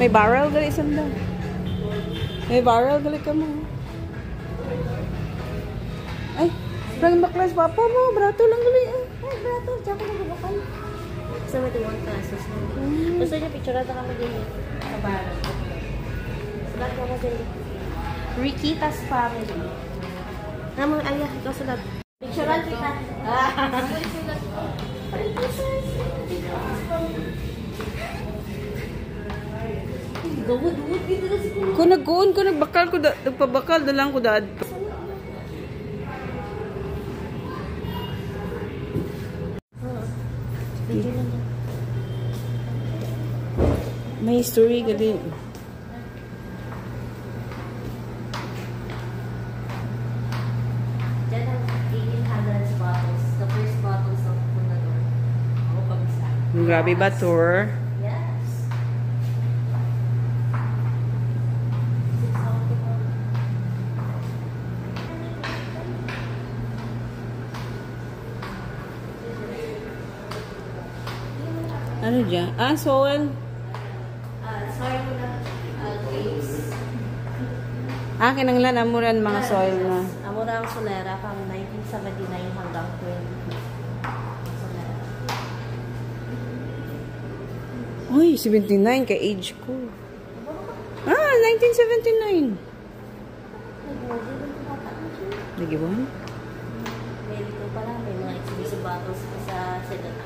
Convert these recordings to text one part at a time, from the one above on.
May barrel gali isang daw. May barrel gali ka mo. Ay, parang baklas pa po mo. Brato lang gali. Ay, brato. Diyan ko nagabakal. 71 pesos. Gusto niya picture na kami din. Sa barrel. Sulat ko din. Riquita's family. Namang ayah, ikaw sulat. Picture na kita. Gawad-gawad dito na si Kuya. Kung nag-uon ko, nagbakal ko, nagpabakal, dalang ko dad. May history gali. Diyan ang 1800s bottles. The first bottles of Punador. Ako pag-isa. Grabe ba tour? Yes. Ano dyan? Ah, soil. Sorry mo na. Grapes. Ah, kinanglan amuran mga soil na. Amo na ang Solera pang 1979 hanggang 20. Solera. Uy, 79 ka age ko. Ah, 1979. Lagi ba? May dito pala. May mga exhibition bottles pa sa Sedat.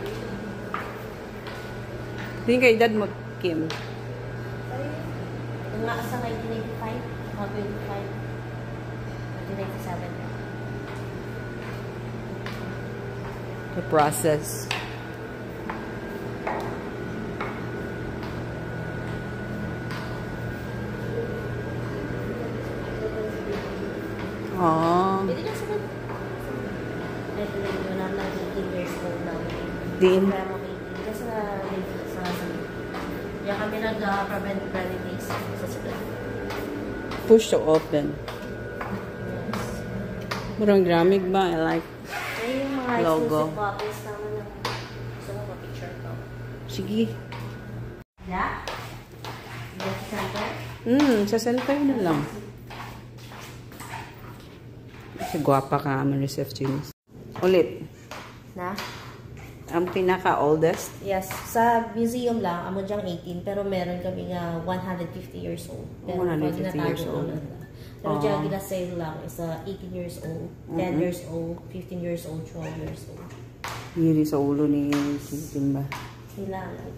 Hindi ka edad mo, Kim. Nga sa 1985, 25, 1997. The process. Oh. Pwede ka sa ito na yun na 18 years old na. Din. Kaya mo 18. Kasi sa kaya kami nag-prevent days sa sila. Push to open. Murang gramig ba? I like Ay, yung mga logo. exclusive bottles naman na gusto mo pa-picture ko. Sige. Yeah? Yes, center? Sa center na lang. Kasi gwapa ka naman receptionist. Ulit. Na? Ang pinaka-oldest. Yes. Sa museum lang, amo dyang 18, pero meron kami nga 150 years old. Pero 150 years old. Pero dyang gina-sale lang is 18 years old, 10 years old, 15 years ool, 12 years old. Yun sa ulo ni Simba. Sila lang.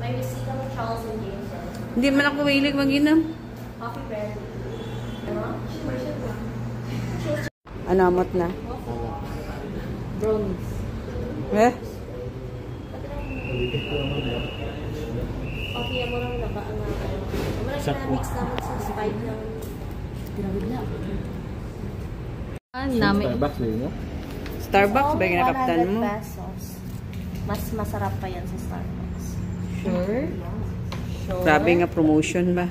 May receipt ng Charles and James. Hindi man ako mahilig mag-inam. Coffee bread. Anamot na. Brownies. Eh? Coffee mo lang na ba ang mix naman sa spike ng piramid na. Starbucks ba yun? Starbucks ba yung nakaptan mo? 100 pesos. Mas masarap pa yan sa Starbucks. Sure? Grabe nga promotion ba?